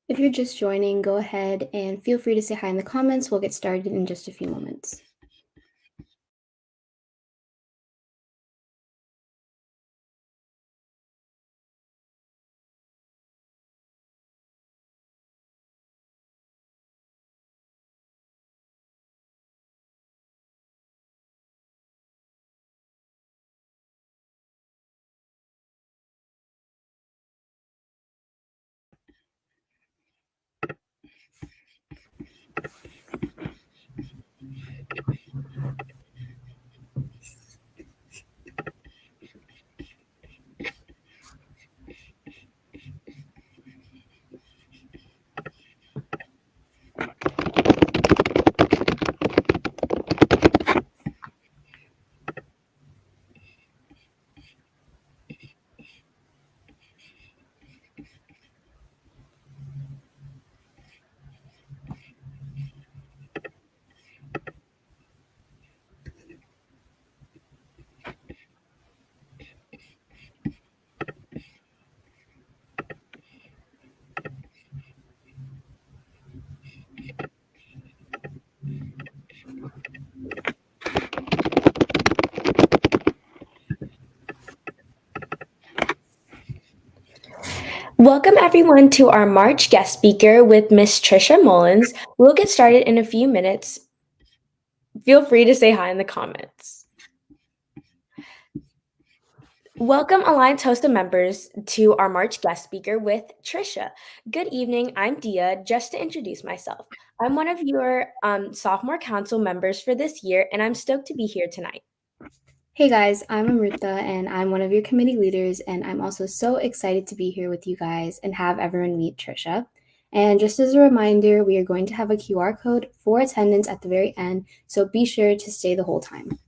If you're just joining, go ahead and feel free to say hi in the comments. We'll get started in just a few moments. Welcome everyone to our March guest speaker with Miss Trisha Mullins. We'll get started in a few minutes. Feel free to say hi in the comments. Welcome Alliance HOSA members to our March guest speaker with Trisha. Good evening, I'm Dia. Just to introduce myself, I'm one of your sophomore council members for this year, and I'm stoked to be here tonight. Hey guys, I'm Amrita and I'm one of your committee leaders, and I'm also so excited to be here with you guys and have everyone meet Trisha. And just as a reminder, we are going to have a QR code for attendance at the very end, so be sure to stay the whole time.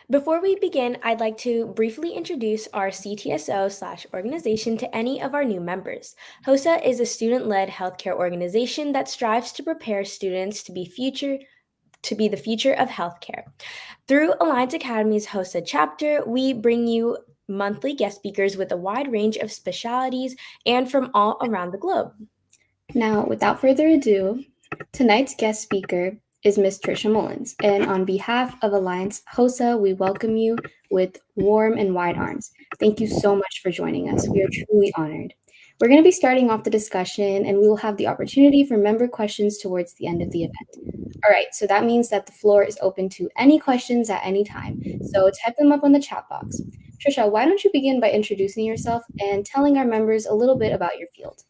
Before we begin, I'd like to briefly introduce our CTSO/organization to any of our new members. HOSA is a student-led healthcare organization that strives to prepare students to be the future of healthcare. Through Alliance Academy's HOSA chapter, we bring you monthly guest speakers with a wide range of specialties and from all around the globe. Now, without further ado, tonight's guest speaker is Ms. Trisha Mullins, and on behalf of Alliance HOSA, we welcome you with warm and wide arms. Thank you so much for joining us. We are truly honored. We're going to be starting off the discussion, and we will have the opportunity for member questions towards the end of the event. All right, so that means that the floor is open to any questions at any time. So type them up on the chat box. Trisha, why don't you begin by introducing yourself and telling our members a little bit about your field?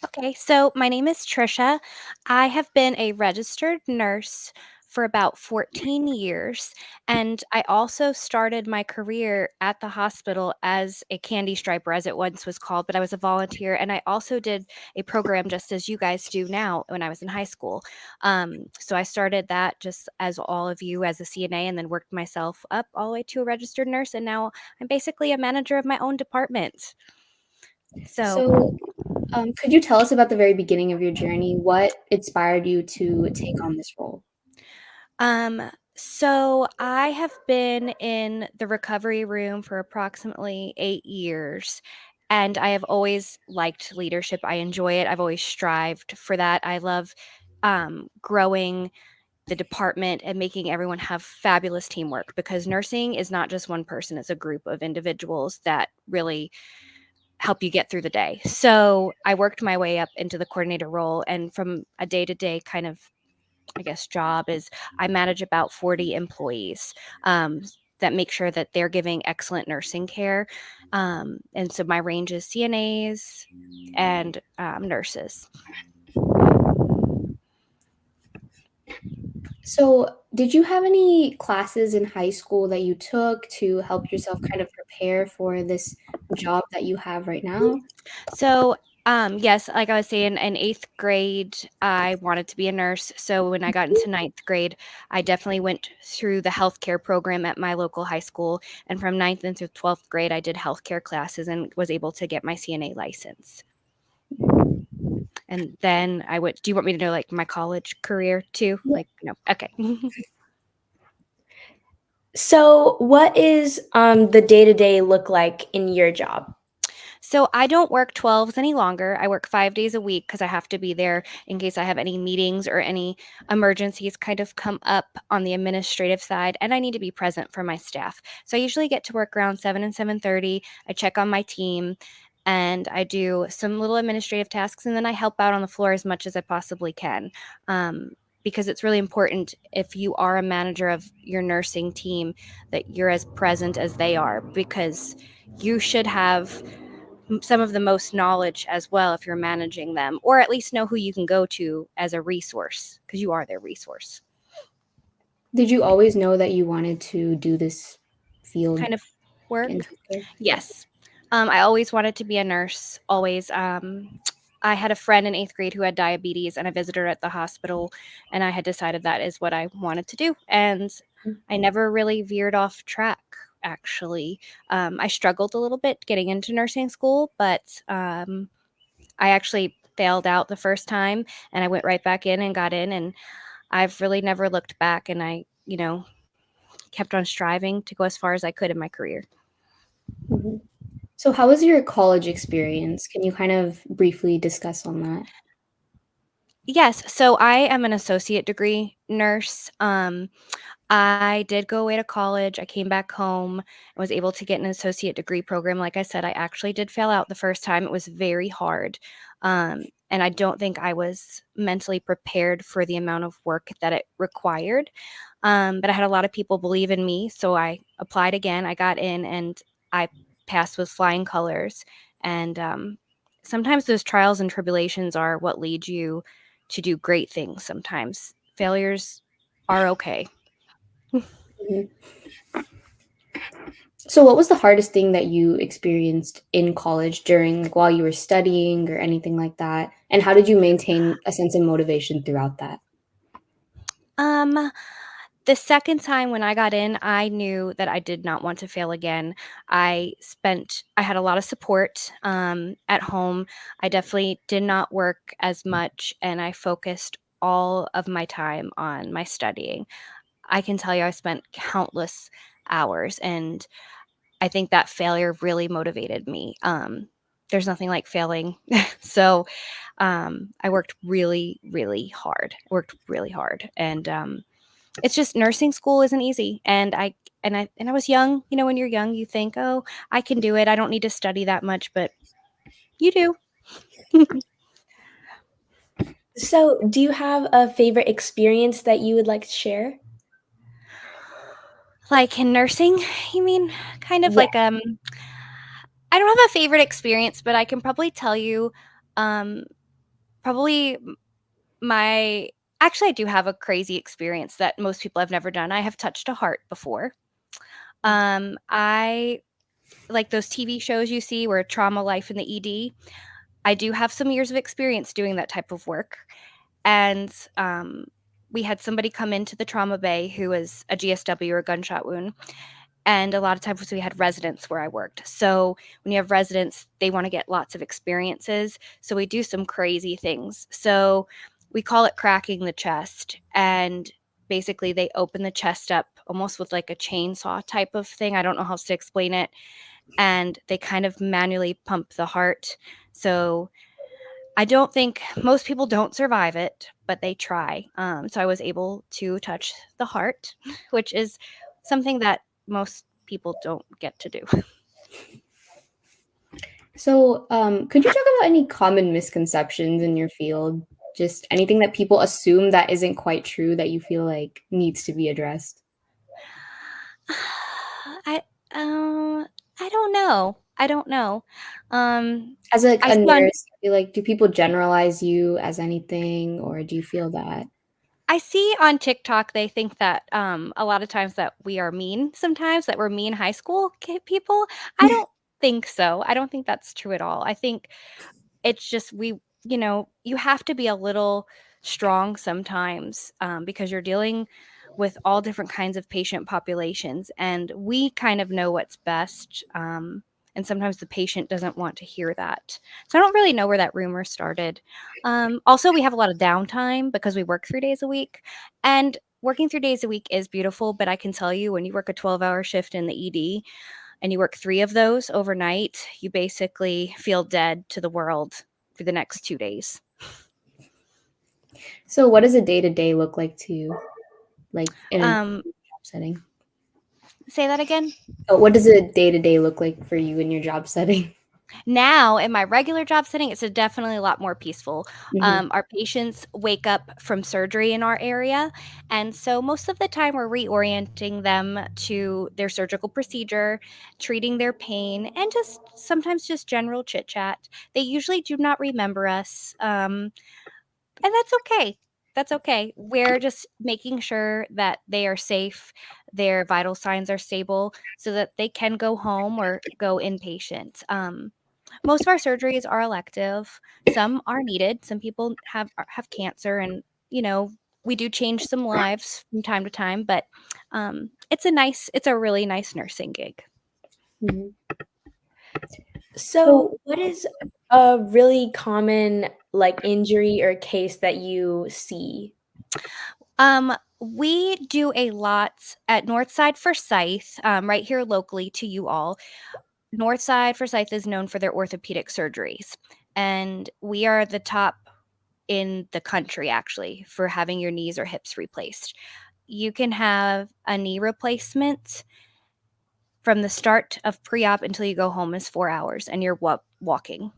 Okay, so my name is Trisha. I have been a registered nurse for about 14 years, and I also started my career at the hospital as a candy striper, as it once was called, but I was a volunteer, and I also did a program just as you guys do now when I was in high school. So I started that just as all of you as a CNA, and then worked myself up all the way to a registered nurse, and now I'm basically a manager of my own department. So Could you tell us about the very beginning of your journey? What inspired you to take on this role? So I have been in the recovery room for approximately 8 years, and I have always liked leadership. I enjoy it. I've always strived for that. I love growing the department and making everyone have fabulous teamwork, because nursing is not just one person, it's a group of individuals that really help you get through the day. So I worked my way up into the coordinator role, and from a day-to-day kind of, I guess, job is I manage about 40 employees that make sure that they're giving excellent nursing care. And so my range is CNAs and nurses. So, did you have any classes in high school that you took to help yourself kind of prepare for this job that you have right now? So, yes, like I was saying, in 8th grade, I wanted to be a nurse. So when I got into 9th grade, I definitely went through the healthcare program at my local high school. And from 9th into 12th grade, I did healthcare classes and was able to get my CNA license. And then I went, do you want me to know like my college career too? Yeah. Like, no. Okay. So, what is the day-to-day look like in your job? So I don't work 12s any longer. I work 5 days a week because I have to be there in case I have any meetings or any emergencies kind of come up on the administrative side, and I need to be present for my staff. So I usually get to work around 7 and 7:30. I check on my team and I do some little administrative tasks, and then I help out on the floor as much as I possibly can. Because it's really important if you are a manager of your nursing team that you're as present as they are, because you should have some of the most knowledge as well if you're managing them, or at least know who you can go to as a resource because you are their resource Did you always know that you wanted to do this field kind of in work. healthcare? Yes. I always wanted to be a nurse, always. I had a friend in 8th grade who had diabetes, and I visited her at the hospital, and I had decided that is what I wanted to do. And I never really veered off track, actually. I struggled a little bit getting into nursing school, but I actually failed out the first time, and I went right back in and got in, and I've really never looked back, and I kept on striving to go as far as I could in my career. Mhm. So how was your college experience? Can you kind of briefly discuss on that? Yes, so I am an associate degree nurse. I did go away to college. I came back home and was able to get an associate degree program. Like I said, I actually did fail out the first time. It was very hard. And I don't think I was mentally prepared for the amount of work that it required. But I had a lot of people believe in me. So I applied again. I got in and I passed with flying colors. And sometimes those trials and tribulations are what lead you to do great things sometimes. Failures are okay. Mhm. So what was the hardest thing that you experienced in college during like while you were studying or anything like that? And how did you maintain a sense of motivation throughout that? Um, the second time when I got in, I knew that I did not want to fail again. I had a lot of support at home. I definitely did not work as much and I focused all of my time on my studying. I can tell you I spent countless hours and I think that failure really motivated me. There's nothing like failing. So I worked really, really hard. Worked really hard, and it's just nursing school isn't easy. And I was young. You know, when you're young, you think, oh, I can do it. I don't need to study that much, but you do. So, do you have a favorite experience that you would like to share? Like in nursing, you mean? Kind of Yeah. like I don't have a favorite experience, but I can probably tell you, um, probably my actually I do have a crazy experience that most people have never done. I have touched a heart before. I like those TV shows you see where trauma life in the ED. I do have some years of experience doing that type of work. And we had somebody come into the trauma bay who was a GSW or a gunshot wound. And a lot of times we had residents where I worked. So when you have residents, they want to get lots of experiences. So we do some crazy things. So we call it cracking the chest. And basically, they open the chest up almost with like a chainsaw type of thing. I don't know how else to explain it. And they kind of manually pump the heart. So I don't think most people don't survive it, but they try. So I was able to touch the heart, which is something that most people don't get to do. So, could you talk about any common misconceptions in your field? Just anything that people assume that isn't quite true that you feel like needs to be addressed? I um I don't know. I don't know. Um As, like, I a see on nurse, I feel like do people generalize you as anything, or do you feel that I see on TikTok they think that a lot of times that we are mean sometimes, that we're mean high school people. I don't think so. I don't think that's true at all. I think it's just you have to be a little strong sometimes, because you're dealing with all different kinds of patient populations, and we kind of know what's best, and sometimes the patient doesn't want to hear that. So I don't really know where that rumor started. Also, we have a lot of downtime because we work 3 days a week, and working 3 days a week is beautiful, but I can tell you when you work a 12-hour shift in the ED, and you work 3 of those overnight, you basically feel dead to the world for the next 2 days. So what does a day-to-day look like to you, like in a Um, job setting? Say that again? What does a day-to-day look like for you in your job setting? Now, in my regular job setting, it's definitely a lot more peaceful. Mhm. Our patients wake up from surgery in our area, and so most of the time we're reorienting them to their surgical procedure, treating their pain, and just sometimes just general chit chat. They usually do not remember us, and that's okay. That's okay. We're just making sure that they are safe, their vital signs are stable, so that they can go home or go inpatient. Most of our surgeries are elective. Some are needed. Some people have cancer, and we do change some lives from time to time. But it's a really nice nursing gig. Mhm. So, So what is a really common like injury or case that you see? We do a lot at Northside Forsyth, right here locally to you all. Northside Forsyth is known for their orthopedic surgeries, and we are the top in the country actually for having your knees or hips replaced. You can have a knee replacement from the start of pre-op until you go home is 4 hours and you're walking.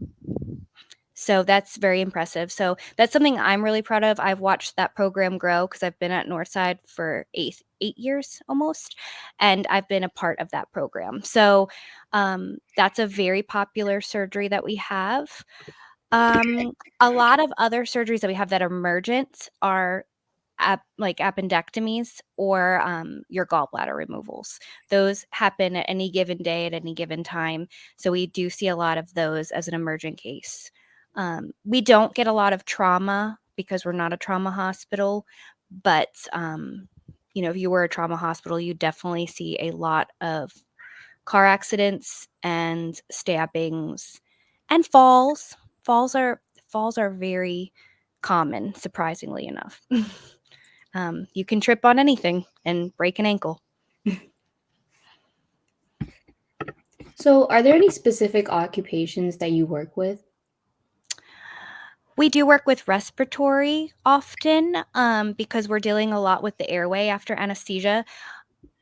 So that's very impressive. So that's something I'm really proud of. I've watched that program grow because I've been at Northside for 8 years almost, and I've been a part of that program. So that's a very popular surgery that we have. A lot of other surgeries that we have that are emergent are like appendectomies or your gallbladder removals. Those happen at any given day at any given time. So we do see a lot of those as an emergent case. We don't get a lot of trauma because we're not a trauma hospital, but if you were a trauma hospital, you definitely see a lot of car accidents and stabbings and falls. Falls are very common, surprisingly enough. You can trip on anything and break an ankle. so are there any specific occupations that you work with? We do work with respiratory often because we're dealing a lot with the airway after anesthesia.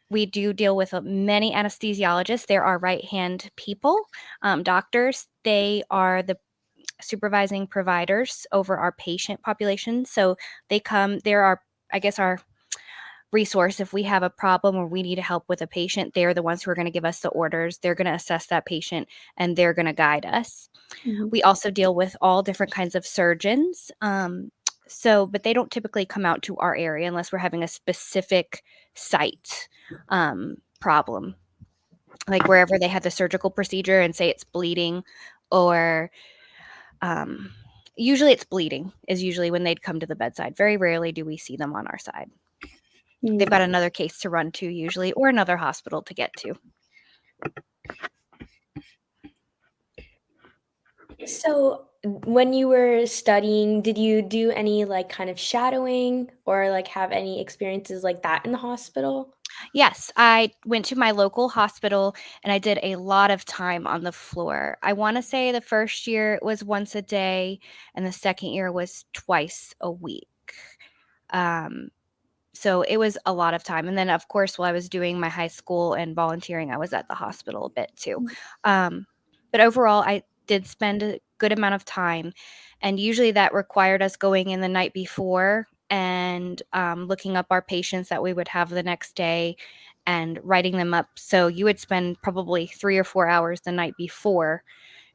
We do deal with many anesthesiologists. There are right-hand people, doctors. They are the supervising providers over our patient population. So they come, there are, I guess, our resource. If we have a problem or we need help with a patient, they're the ones who are going to give us the orders. They're going to assess that patient and they're going to guide us. Mhm. We also deal with all different kinds of surgeons. But they don't typically come out to our area unless we're having a specific site problem, like wherever they had the surgical procedure and say it's bleeding, or usually it's bleeding is usually when they'd come to the bedside. Very rarely do we see them on our side. Mm. They've got another case to run to usually, or another hospital to get to. So, when you were studying, did you do any like kind of shadowing or like have any experiences like that in the hospital? Yes, I went to my local hospital and I did a lot of time on the floor. I want to say the first year it was once a day and the second year was twice a week. Um, so it was a lot of time. And then, of course, while I was doing my high school and volunteering, I was at the hospital a bit too. Um, but overall, I did spend a good amount of time. And usually that required us going in the night before and looking up our patients that we would have the next day and writing them up. So you would spend probably 3 or 4 hours the night before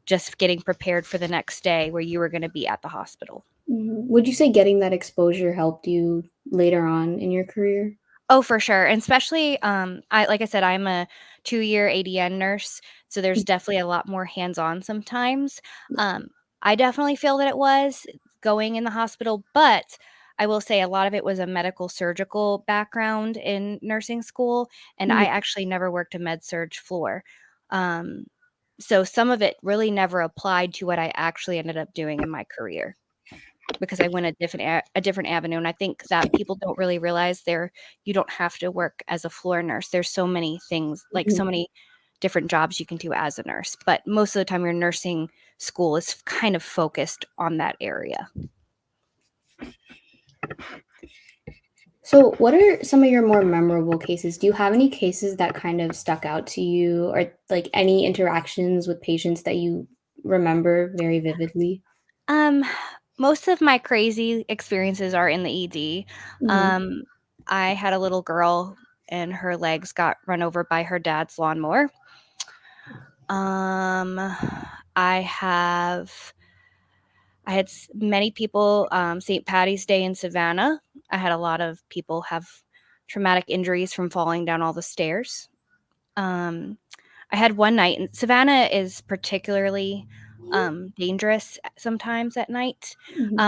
just getting prepared for the next day where you were going to be at the hospital. Mhm. Would you say getting that exposure helped you later on in your career? Oh, for sure, and especially, like I said, I'm a 2-year ADN nurse, so there's definitely a lot more hands-on sometimes. Um, I definitely feel that it was going in the hospital, but I will say a lot of it was a medical surgical background in nursing school, and Mhm. I actually never worked a med surg floor. Um, so some of it really never applied to what I actually ended up doing in my career, because I went a different avenue, and I think that people don't really realize you don't have to work as a floor nurse. There's so many things, like so Mhm. many different jobs you can do as a nurse. But most of the time, your nursing school is kind of focused on that area. So, what are some of your more memorable cases? Do you have any cases that kind of stuck out to you, or like any interactions with patients that you remember very vividly? Um, Most of my crazy experiences are in the ED. Mhm. Um, I had a little girl and her legs got run over by her dad's lawnmower. Um, I have I had many people, St. Patty's Day in Savannah. I had a lot of people have traumatic injuries from falling down all the stairs. Um, I had one night, and Savannah is particularly dangerous sometimes at night. Mhm.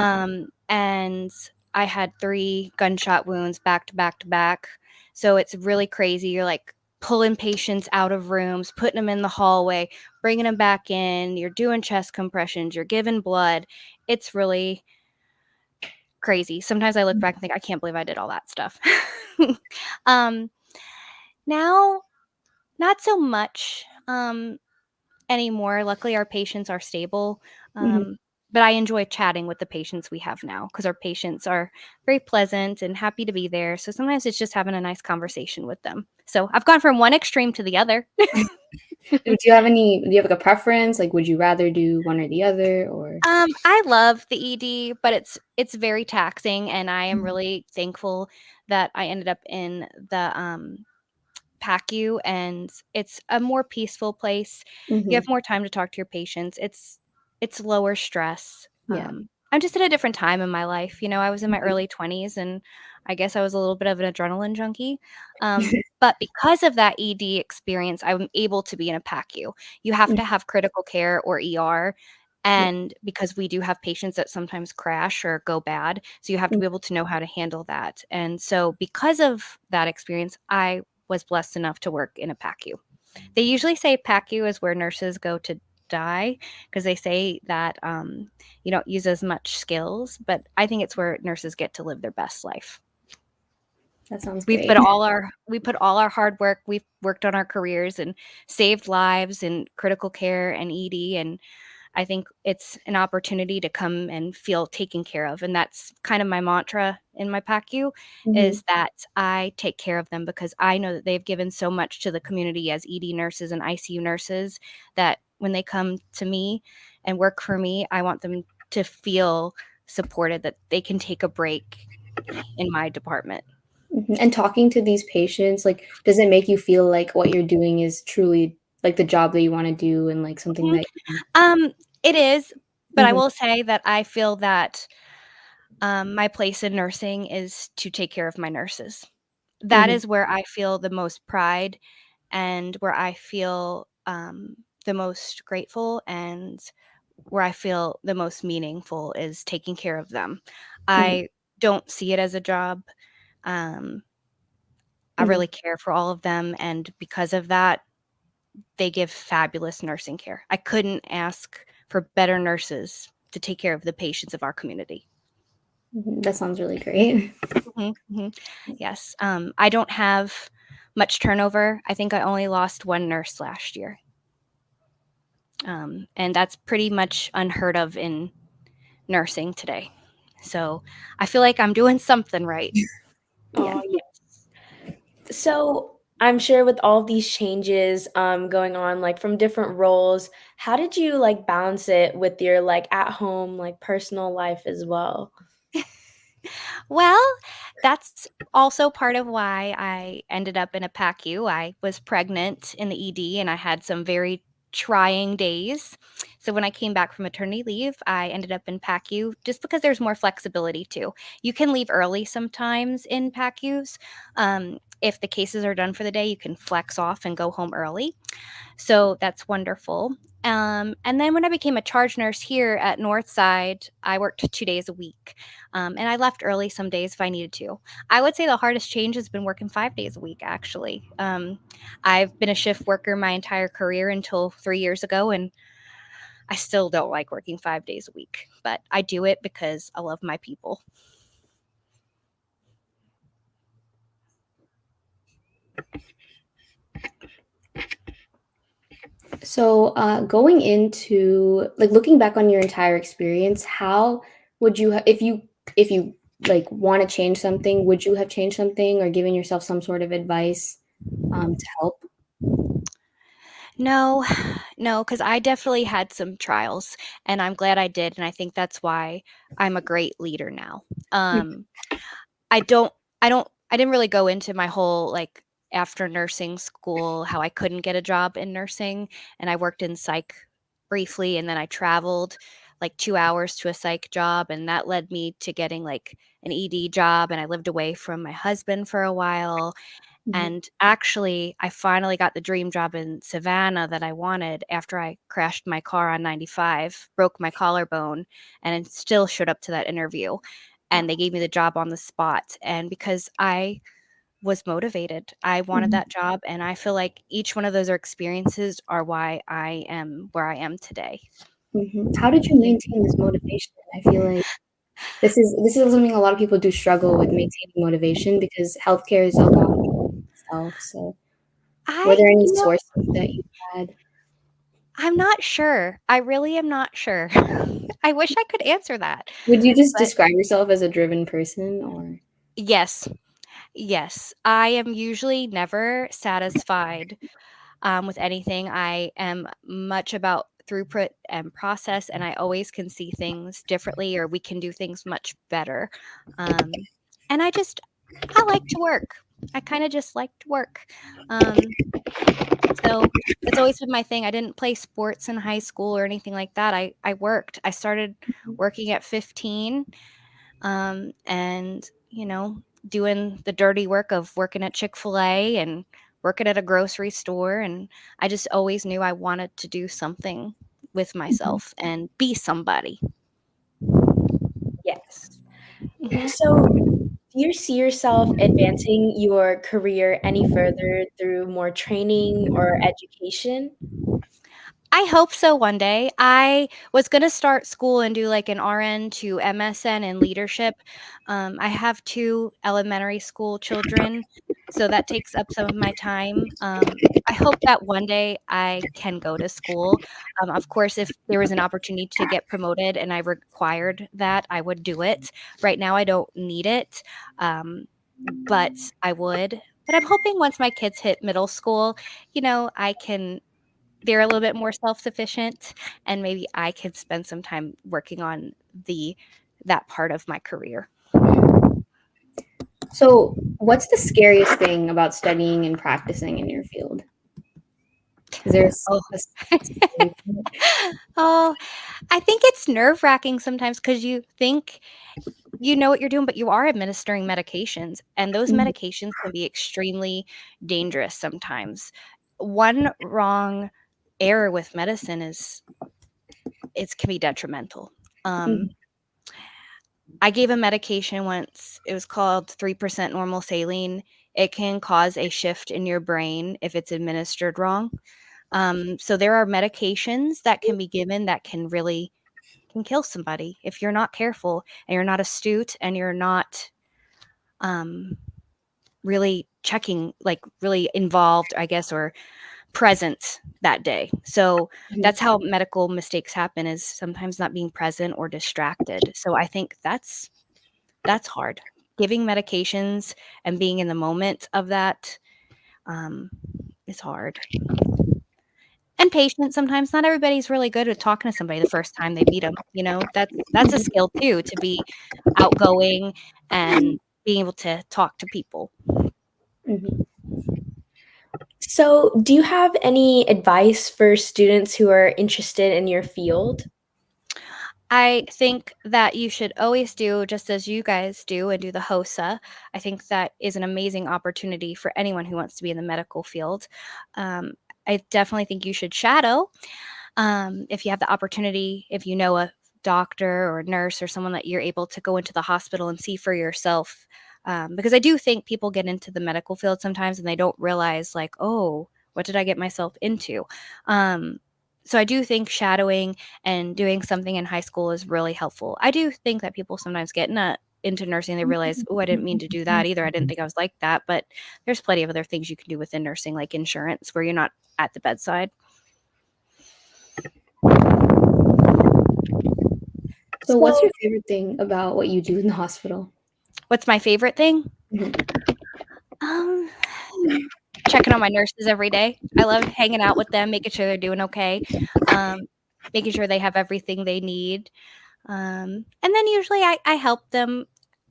And I had 3 gunshot wounds back to back to back. So it's really crazy. You're like pulling patients out of rooms, putting them in the hallway, bringing them back in. You're doing chest compressions, you're giving blood. It's really crazy. Sometimes I look back and think, I can't believe I did all that stuff. um, Now, not so much anymore. Luckily, our patients are stable. Mhm. But I enjoy chatting with the patients we have now because our patients are very pleasant and happy to be there. So sometimes it's just having a nice conversation with them. So I've gone from one extreme to the other. Do you have like a preference? Like, would you rather do one or the other, or? I love the ED, but it's very taxing, and I am Mhm. really thankful that I ended up in the PACU, and it's a more peaceful place. You Mhm. have more time to talk to your patients. It's lower stress. Yeah. I'm just at a different time in my life. I was in my Mhm. early 20s, and I guess I was a little bit of an adrenaline junkie. But because of that ED experience, I'm able to be in a PACU. You have Mm, to have critical care or ER. yeah. And because we do have patients that sometimes crash or go bad, so you have to Mm, be able to know how to handle that. And so, because of that experience, I was blessed enough to work in a PACU. They usually say PACU is where nurses go to die because they say that you don't use as much skills, but I think it's where nurses get to live their best life. that sounds We great. put all our hard work. We've worked on our careers and saved lives in critical care and ED, and I think it's an opportunity to come and feel taken care of, and that's kind of my mantra in my PACU Mhm. is that I take care of them because I know that they've given so much to the community as ED nurses and ICU nurses that when they come to me and work for me, I want them to feel supported, that they can take a break in my department. Mhm, and talking to these patients, like, does it make you feel like what you're doing is truly, like, the job that you wanna do and, like, something Mhm. that you. It is, but I Mhm, will say that I feel that my place in nursing is to take care of my nurses. That mhm, is where I feel the most pride and where I feel the most grateful and where I feel the most meaningful is taking care of them. mhm, I don't see it as a job. Um, I mhm, really care for all of them. And because of that, they give fabulous nursing care. I couldn't ask for better nurses to take care of the patients of our community. mhm, that sounds really great. Mhm, mhm. Yes, I don't have much turnover. I think I only lost 1 nurse last year, and that's pretty much unheard of in nursing today. So, I feel like I'm doing something right. Yeah. Oh, yes. So I'm sure with all of these changes going on, like from different roles, how did you like balance it with your like at home, like personal life as well? Well, that's also part of why I ended up in a PACU. I was pregnant in the ED and I had some very trying days. So when I came back from maternity leave, I ended up in PACU just because there's more flexibility too. You can leave early sometimes in PACUs. If the cases are done for the day, you can flex off and go home early. So that's wonderful. And then when I became a charge nurse here at Northside, I worked 2 days a week. And I left early some days if I needed to. I would say the hardest change has been working 5 days a week, actually. I've been a shift worker my entire career until 3 years ago, and I still don't like working 5 days a week, but I do it because I love my people. So, going into like looking back on your entire experience, how would you if you like want to change something, would you have changed something or given yourself some sort of advice to help? No, no, because I definitely had some trials, and I'm glad I did, and I think that's why I'm a great leader now. Um, I don't I didn't really go into my whole, like, after nursing school, how I couldn't get a job in nursing, and I worked in psych briefly, and then I traveled, like, 2 hours to a psych job, and that led me to getting, like, an ED job, and I lived away from my husband for a while, Mhm. and actually, I finally got the dream job in Savannah that I wanted after I crashed my car on 95, broke my collarbone, and it still showed up to that interview. And they Wow. gave me the job on the spot. And because I was motivated, I wanted Mhm. that job. And I feel like each one of those experiences are why I am where I am today. How did you maintain this motivation? I feel like this is something a lot of people do struggle with maintaining motivation because healthcare is a long itself. So, were I, there any you know, sources that you had? I'm not sure. I really am not sure. I wish I could answer that. Would you just But describe yourself as a driven person or? yes, yes, I am usually never satisfied with anything. I am much about throughput and process, and I always can see things differently, or we can do things much better. Um, and I like to work. I kind of just like to work. Um, so it's always been my thing. I didn't play sports in high school or anything like that. I worked. I started working at 15, and doing the dirty work of working at Chick-fil-A and working at a grocery store, and I just always knew I wanted to do something with Mhm. myself and be somebody. Yes. Mhm. So, do you see yourself advancing your career any further through more training or education? I hope so one day. I was gonna start school and do, like, an RN to MSN in leadership. I have 2 elementary school children, so that takes up some of my time. I hope that one day I can go to school. Of course, if there was an opportunity to get promoted and I required that, I would do it. Right now, I don't need it, but I would. But I'm hoping once my kids hit middle school, I can they're a little bit more self-sufficient, and maybe I could spend some time working on the that part of my career. So, what's the scariest thing about studying and practicing in your field? Is there Oh. a scary thing? Oh, I think it's nerve-wracking sometimes because you think you know what you're doing, but you are administering medications, and those Mhm, medications can be extremely dangerous sometimes. One wrong error with medicine is it can be detrimental. mhm, Um I gave a medication once, it was called 3% normal saline. It can cause a shift in your brain if it's administered wrong. So there are medications that can be given that can kill somebody if you're not careful and you're not astute and you're not, um, really checking, like, really involved, I guess, or present that day. So mhm. that's how medical mistakes happen is sometimes not being present or distracted. So I think that's hard. Giving medications and being in the moment of that, um, is hard. And patient sometimes, not everybody's really good at talking to somebody the first time they meet them. That's a skill too, to be outgoing and being able to talk to people. Mhm. So, do you have any advice for students who are interested in your field? I think that you should always do just as you guys do and do the HOSA. I think that is an amazing opportunity for anyone who wants to be in the medical field. Um, I definitely think you should shadow. If you have the opportunity, if you know a doctor or a nurse or someone that you're able to go into the hospital and see for yourself. Because I do think people get into the medical field sometimes and they don't realize, like, oh, what did I get myself into? Um, so I do think shadowing and doing something in high school is really helpful. I do think that people sometimes get into nursing, they realize, oh, I didn't mean to do that either. I didn't think I was like that. But there's plenty of other things you can do within nursing, like insurance, where you're not at the bedside. So what's So, your favorite thing about what you do in the hospital? What's my favorite thing? Mhm. Um, Checking on my nurses every day. I love hanging out with them, making sure they're doing okay, um, making sure they have everything they need. And then usually I help them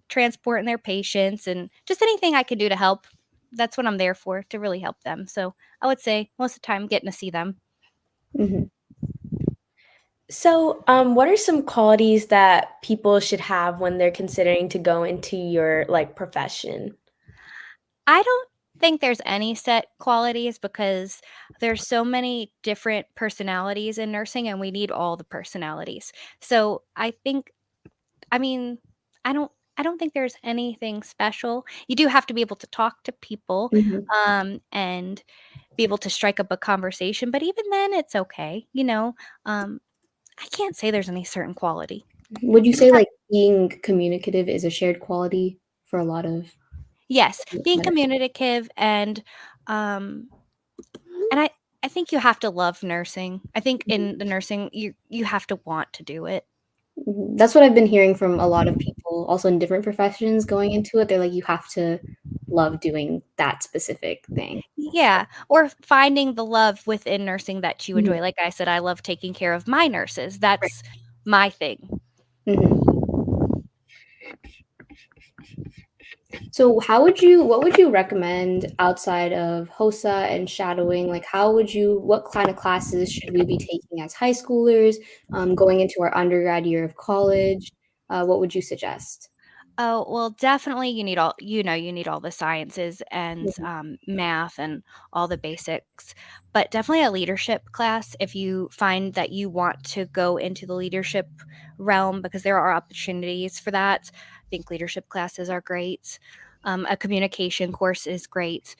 transporting their patients and just anything I can do to help. That's what I'm there for, to really help them. So I would say most of the time getting to see them. Mhm. what are some qualities that people should have when they're considering to go into your like profession? I don't think there's any set qualities because there's so many different personalities in nursing and we need all the personalities. So I mean, I don't I don't think there's anything special. You do have to be able to talk to people, Mhm. and be able to strike up a conversation, but even then it's okay, you know? Um, I can't say there's any certain quality. Would you You just say, have like, being communicative is a shared quality for a lot of Yes, being nurses? communicative um, and I think you have to love nursing. I think in the nursing, you have to want to do it. Mhm. That's what I've been hearing from a lot of people also in different professions going into it. They're like, "You have to love doing that specific thing." Yeah, or finding the love within nursing that you Mhm. enjoy. Like I said, I love taking care of my nurses. Right. That's my thing. Mhm. So what would you recommend outside of HOSA and shadowing? Like, what kind of classes should we be taking as high schoolers, going into our undergrad year of college? What would you suggest? Oh, well, definitely you need all the sciences and, Mhm. math and all the basics, but definitely a leadership class if you find that you want to go into the leadership realm because there are opportunities for that. I think leadership classes are great. A communication course is great.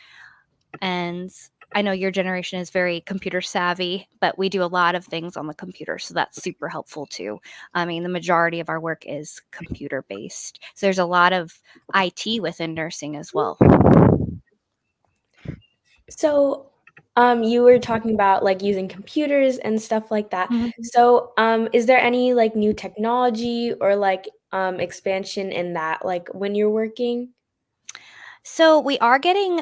And I know your generation is very computer savvy, but we do a lot of things on the computer, so that's super helpful too. I mean, the majority of our work is computer based. So there's a lot of IT within nursing as well. So, you were talking about like using computers and stuff like that. Mhm. So, is there any like new technology or like expansion in that like when you're working? So we are getting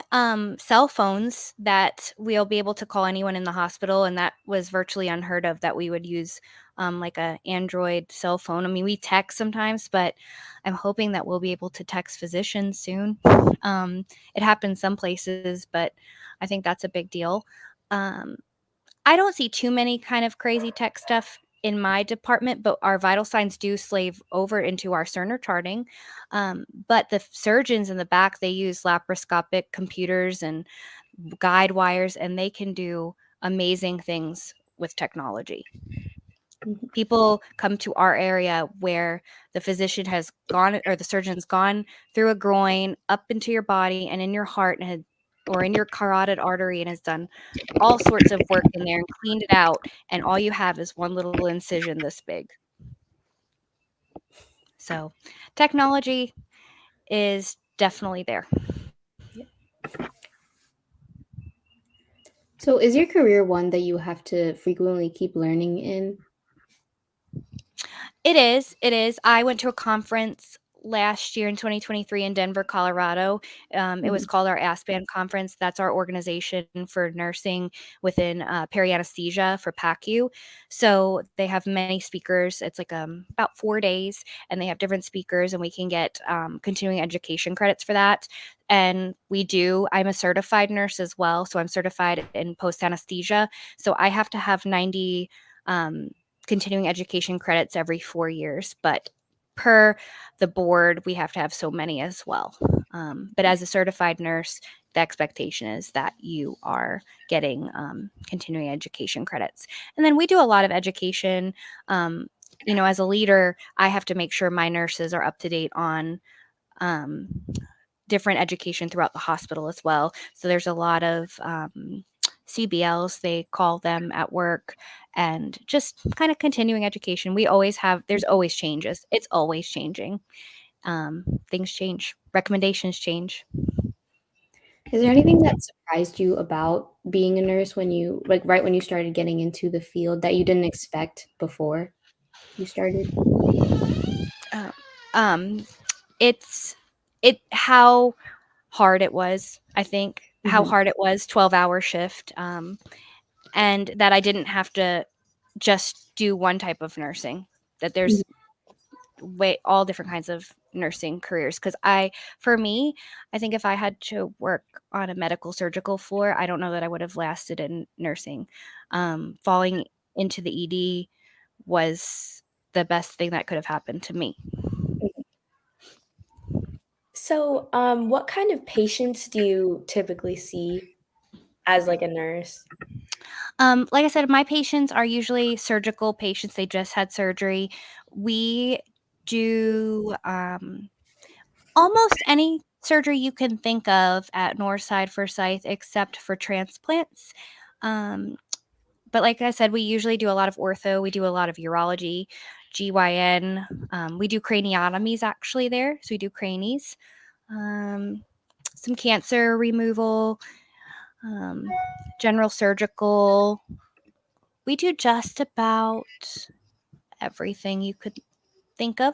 cell phones that we'll be able to call anyone in the hospital, and that was virtually unheard of that we would use like a Android cell phone. I mean, we text sometimes, but I'm hoping that we'll be able to text physicians soon. It happens some places, but I think that's a big deal. Um, I don't see too many kind of crazy tech stuff in my department, but our vital signs do slave over into our Cerner charting. But the surgeons in the back, they use laparoscopic computers and guide wires, and they can do amazing things with technology. Mhm. People come to our area where the physician has gone or the surgeon's gone through a groin up into your body and in your heart and or in your carotid artery and has done all sorts of work in there and cleaned it out, and all you have is one little incision this big. So, technology is definitely there. So is your career one that you have to frequently keep learning in? It is. I went to a conference last year in 2023 in Denver, Colorado. It was Mhm. called our ASPAN conference. That's our organization for nursing within perianesthesia for PACU. So they have many speakers. It's like about 4 days, and they have different speakers, and we can get continuing education credits for that. And we do. I'm a certified nurse as well, so I'm certified in post anesthesia. So I have to have 90. Um, Continuing education credits every 4 years, but per the board, we have to have so many as well. But as a certified nurse, the expectation is that you are getting continuing education credits. And then we do a lot of education. As a leader, I have to make sure my nurses are up to date on um, different education throughout the hospital as well. So there's a lot of CBLs, they call them at work, and just kind of continuing education. There's always changes. It's always changing. Things change, recommendations change. Is there anything that surprised you about being a nurse when you right when you started getting into the field that you didn't expect before? you started? Uh, um, it's how hard it was. I think how Mhm. hard it was, 12-hour shift, and that I didn't have to just do one type of nursing. That Mhm. there's all different kinds of nursing careers. Because for me, I think if I had to work on a medical surgical floor, I don't know that I would have lasted in nursing. Falling into the ED was the best thing that could have happened to me. So, what kind of patients do you typically see as like a nurse? Like I said, my patients are usually surgical patients. They just had surgery. We do almost any surgery you can think of at Northside Forsyth except for transplants. Um, but like I said, we usually do a lot of ortho. We do a lot of urology, GYN. We do craniotomies actually there. So we do cranies, some cancer removal, um, general surgical. We do just about everything you could think of.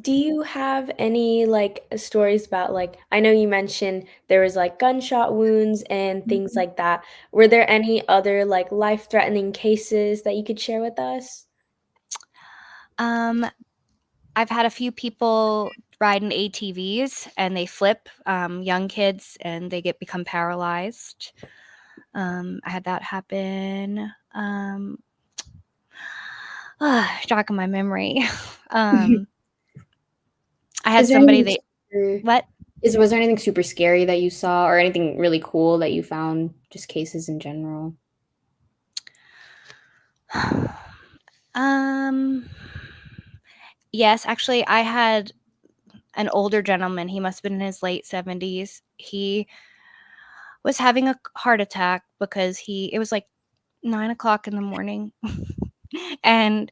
Do you have any like stories about like I know you mentioned there was like gunshot wounds and things Mhm. like that. Were there any other like life-threatening cases that you could share with us? Um, I've had a few people ride in ATVs and they flip, young kids, and they become paralyzed. I had that happen. Jog my memory. Um, I had Is there somebody anything they super what? was there anything super scary that you saw or anything really cool that you found? Just cases in general? Um, yes, actually, I had an older gentleman. He must have been in his late 70s. He was having a heart attack because it was like 9 o'clock in the morning. And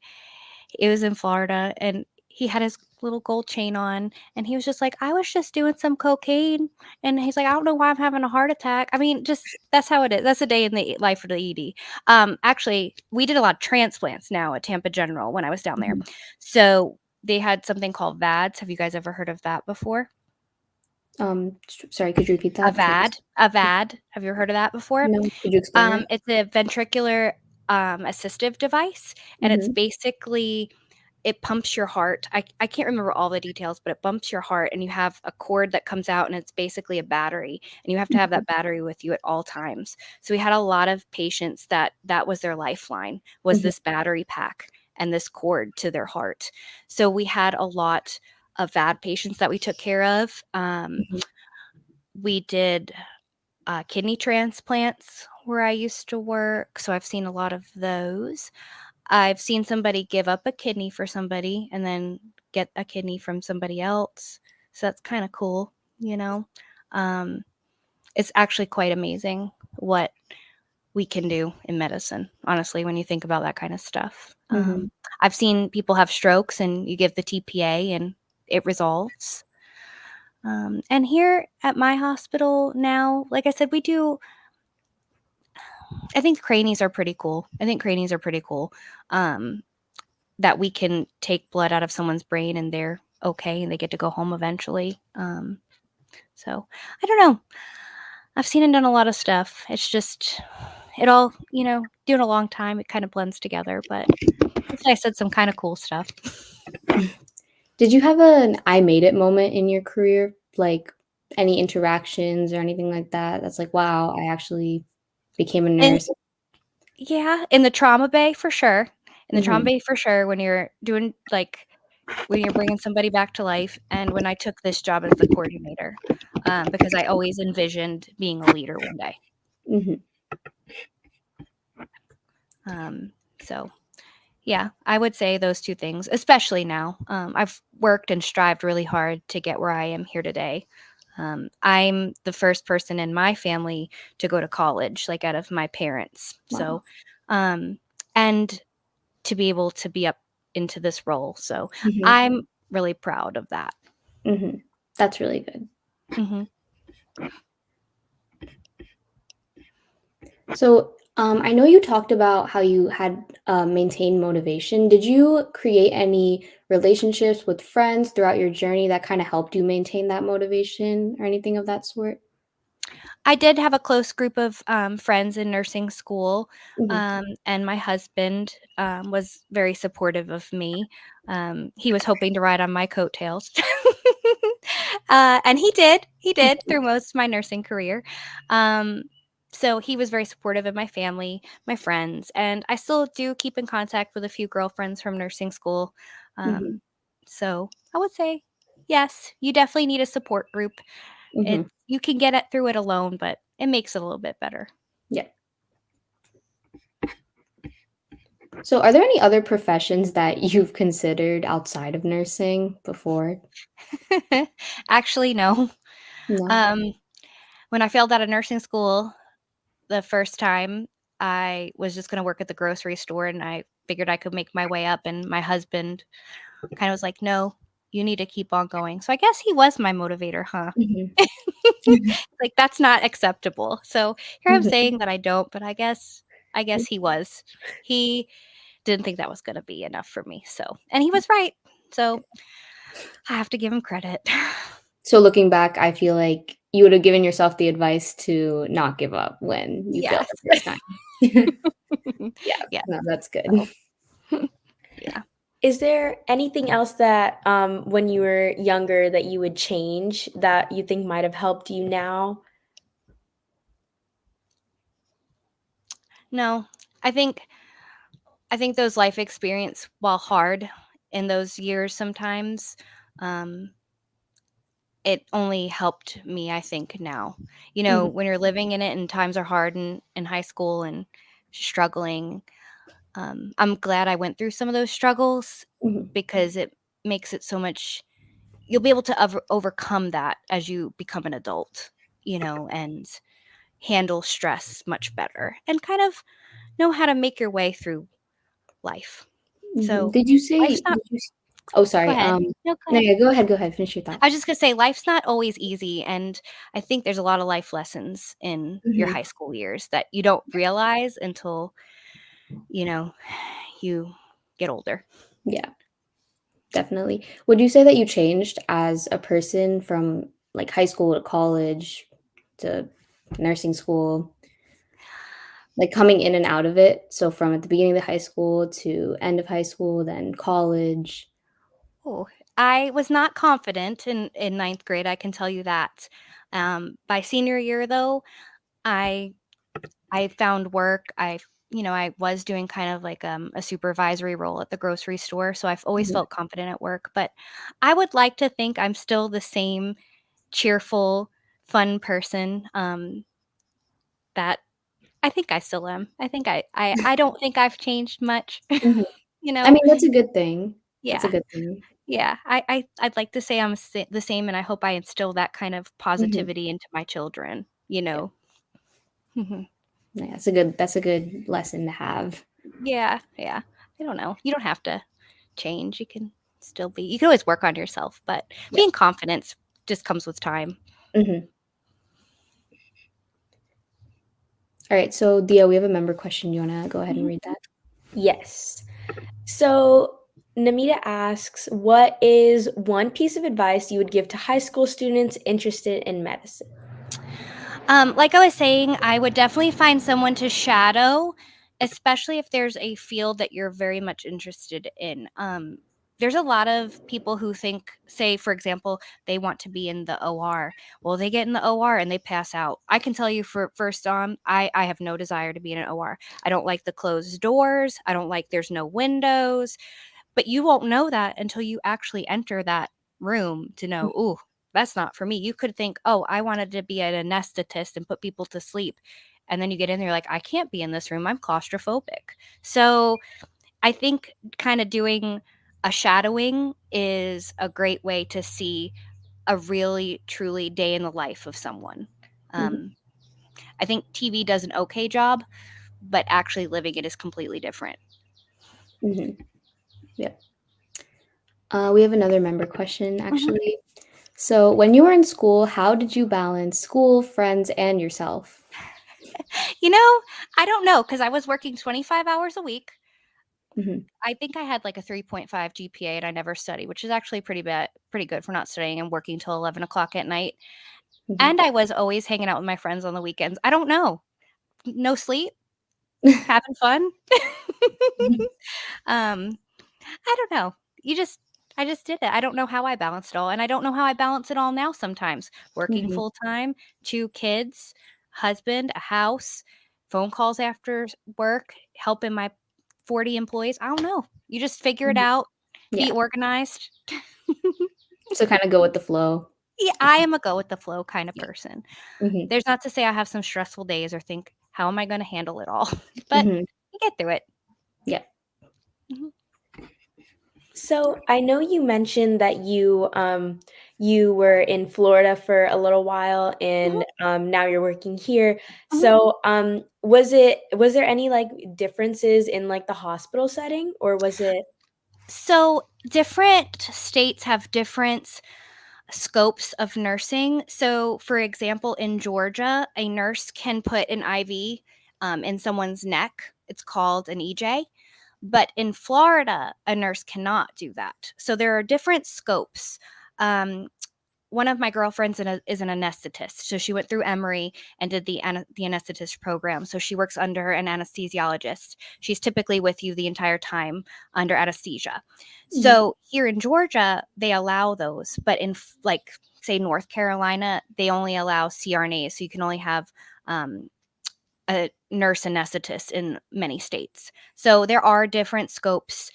it was in Florida, and he had his little gold chain on, and he was just like, "I was just doing some cocaine," and he's like, "I don't know why I'm having a heart attack." I mean, just that's how it is. That's a day in the life of the ED. Actually, we did a lot of transplants now at Tampa General when I was down there. Mhm. So they had something called VADs. Have you guys ever heard of that before? Sorry, could you repeat A that? 'Cause I VAD, a VAD. Have you ever heard of that before? no, could you explain it? It's a ventricular assistive device, and it's Mhm. basically it pumps your heart. I can't remember all the details, but it pumps your heart, and you have a cord that comes out, and it's basically a battery, and you have to have Mhm. that battery with you at all times. So we had a lot of patients that was their lifeline, was Mhm. this battery pack and this cord to their heart. So we had a lot of VAD patients that we took care of. Mhm. We did kidney transplants where I used to work, so I've seen a lot of those. I've seen somebody give up a kidney for somebody and then get a kidney from somebody else. So that's kind of cool, you know? Um, it's actually quite amazing what we can do in medicine, honestly, when you think about that kind of stuff. Mhm. I've seen people have strokes and you give the TPA and it resolves. And here at my hospital now, like I said, I think cranies are pretty cool. I think cranies are pretty cool. Um, that we can take blood out of someone's brain and they're okay and they get to go home eventually. So I don't know. I've seen and done a lot of stuff. It's just it all, doing a long time, it kind of blends together. But I said some kind of cool stuff. Did you have an "I made it" moment in your career? Like, any interactions or anything like that that's like, "Wow, I actually became a And nurse." yeah, in the trauma bay for sure. In the trauma Mhm. bay for sure when you're doing like when you're bringing somebody back to life, and when I took this job as the coordinator, because I always envisioned being a leader one day. Mhm. So yeah, I would say those 2 things, especially now. I've worked and strived really hard to get where I am here today. I'm the first person in my family to go to college, like, out of my parents. Wow. So, um, and to be able to be up into this role. So, Mhm. I'm really proud of that. Mhm. That's really good. Hmm. So, I know you talked about how you had maintained motivation. Did you create any relationships with friends throughout your journey that kind of helped you maintain that motivation or anything of that sort? I did have a close group of friends in nursing school, Mhm. and my husband was very supportive of me. He was hoping to ride on my coattails, and he did. He did through most of my nursing career. Um, so he was very supportive of my family, my friends, and I still do keep in contact with a few girlfriends from nursing school. Mhm. Um, so I would say, yes, you definitely need a support group. Mhm. It's you can get it through it alone, but it makes it a little bit better. Yeah. So, are there any other professions that you've considered outside of nursing before? Actually, no. No. Um, when I failed out of nursing school the first time, I was just gonna work at the grocery store, and I figured I could make my way up, and my husband kinda was like, "No, you need to keep on going." So I guess he was my motivator, huh? Mhm. Like, that's not acceptable. So here I'm Mhm. saying that I don't, but I guess he was. He didn't think that was gonna be enough for me, so and he was right. So I have to give him credit. So, looking back, I feel like you would have given yourself the advice to not give up when you failed Yes. the first time. Yeah, Yeah, no, that's good. so yeah. Is there anything else that, when you were younger that you would change that you think might have helped you now? No, I think I think those life experience, while hard in those years sometimes, um, it only helped me, I think, now. Mhm. When you're living in it and times are hard in high school and struggling, I'm glad I went through some of those struggles Mhm. because it makes it so much you'll be able to overcome that as you become an adult, and handle stress much better and kind of know how to make your way through life. Mhm. So, Did you say life's not did you s Oh, go sorry, ahead. No, go no, ahead. yeah, go ahead, finish your thought. I was just gonna say life's not always easy, and I think there's a lot of life lessons in your Mhm. high school years that you don't realize until, you know, you get older. Yeah, definitely. Would you say that you changed as a person from, like, high school to college to nursing school, like, coming in and out of it? So from at the beginning of the high school to end of high school, then college? Oh, I was not confident in ninth grade, I can tell you that. By senior year, though, I I found work. I was doing kind of like a supervisory role at the grocery store, so I've always Mhm. felt confident at work. But I would like to think I'm still the same cheerful, fun person. That I think I still am. I think I don't think I've changed much. Mhm. you I know? mean, that's a good thing. That's a Yeah. good thing. Yeah, I'd like to say the same, and I hope I instill that kind of Mhm. positivity into my children, you Yeah. know? Mhm. Yeah, that's a good lesson to have. Yeah, yeah. I don't know. You don't have to change. You can always work on yourself, but Yeah. being confident just comes with time. Mhm. Alright, so Dia, we have a member question. You wanna go ahead and Mhm. read that? Yes. So, Namita asks, what is one piece of advice you would give to high school students interested in medicine? Like I was saying, I would definitely find someone to shadow, especially if there's a field that you're very much interested in. There's a lot of people who say, for example, they want to be in the OR. Well, they get in the OR and they pass out. I can tell you for first on, I have no desire to be in an OR. I don't like the closed doors. I don't like there's no windows. But you won't know that until you actually enter that room to know, "Ooh, that's not for me." You could think, "Oh, I wanted to be an anesthetist and put people to sleep." And then you get in there like, "I can't be in this room. I'm claustrophobic." So, I think kinda doing a shadowing is a great way to see a really, truly day in the life of someone. Mhm, Um, I think TV does an okay job, but actually living it is completely different. mhm. Yep. We have another member question, Mhm. actually. So, when you were in school, how did you balance school, friends, and yourself? I don't know because I was working 25 hours a week. Hmm. I think I had like a 3.5 GPA and I never studied, which is actually pretty good for not studying and working till 11 o'clock at night. Hmm. And I was always hanging out with my friends on the weekends. I don't know. No sleep, having fun. um, I don't know. I just did it. I don't know how I balanced it all. And I don't know how I balance it all now sometimes. Working Hmm. full time, 2 kids, husband, a house, phone calls after work, helping my 40 employees. I don't know. You just figure it Hmm. out, be Yeah. organized. So, kind of go with the flow. Yeah, I am a go with the flow kind of Yeah. person. Hmm. There's not to say I have some stressful days or think, how am I going to handle it all? But Hmm. I get through it. Yeah. Mhm. So I know you mentioned that you were in Florida for a little while, Mhm. and now you're working here. Mhm. So was there any like differences in like the hospital setting, or was it? So different states have different scopes of nursing. So, for example, in Georgia, a nurse can put an IV in someone's neck. It's called an EJ. But in Florida, a nurse cannot do that. So there are different scopes. Um, One of my girlfriends is an anesthetist. So she went through Emory and did the anesthetist program. So she works under an anesthesiologist. She's typically with you the entire time under anesthesia. Hmm. So here in Georgia, they allow those, but in like say North Carolina, they only allow CRNAs. So you can only have um, a nurse anesthetist in many states. So there are different scopes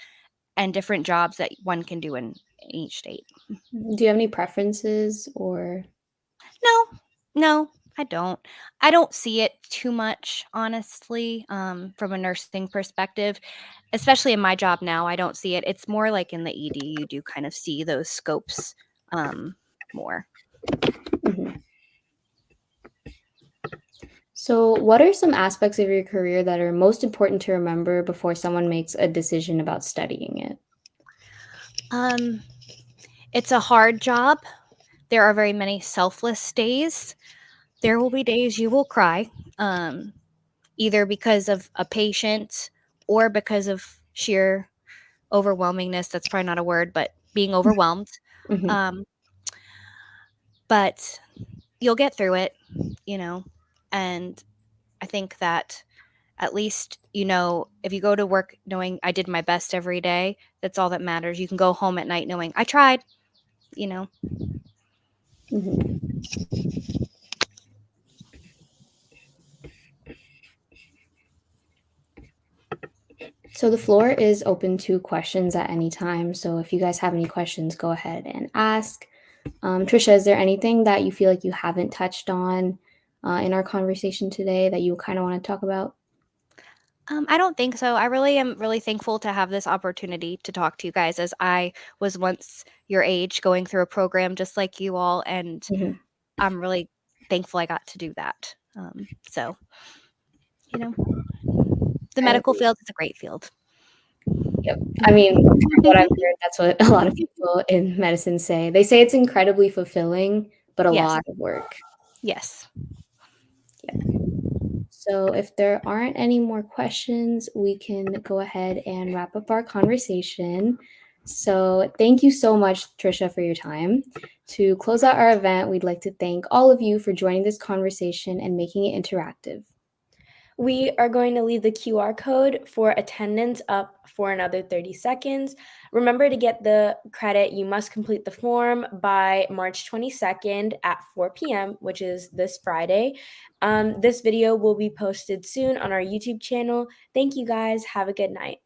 and different jobs that one can do in each state. Do you have any preferences or? No, no, I don't. I don't see it too much, honestly, from a nursing perspective, especially in my job now. I don't see it. It's more like in the ED, you do kind of see those scopes more. Mhm. So, what are some aspects of your career that are most important to remember before someone makes a decision about studying it? Um, it's a hard job. There are very many selfless days. There will be days you will cry, um, either because of a patient or because of sheer overwhelmingness. That's probably not a word, but being overwhelmed. Hmm. Um, but you'll get through it, you know. And I think that at least, if you go to work knowing I did my best every day, that's all that matters. You can go home at night knowing I tried, you know. Hmm. So, the floor is open to questions at any time. So, if you guys have any questions, go ahead and ask. Trisha, is there anything that you feel like you haven't touched on in our conversation today that you kind of want to talk about? I don't think so. I really am really thankful to have this opportunity to talk to you guys as I was once your age going through a program just like you all. And Mhm. I'm really thankful I got to do that. So, you know, the I medical agree. field is a great field. Yep. I mean, from what I've heard, that's what a lot of people in medicine say. They say it's incredibly fulfilling, but a Yes. lot of work. Yes. Yeah. So if there aren't any more questions, we can go ahead and wrap up our conversation. So thank you so much, Trisha, for your time. To close out our event, we'd like to thank all of you for joining this conversation and making it interactive. We are going to leave the QR code for attendance up for another 30 seconds. Remember to get the credit. You must complete the form by March 22nd at 4 p.m., which is this Friday. This video will be posted soon on our YouTube channel. Thank you guys. Have a good night.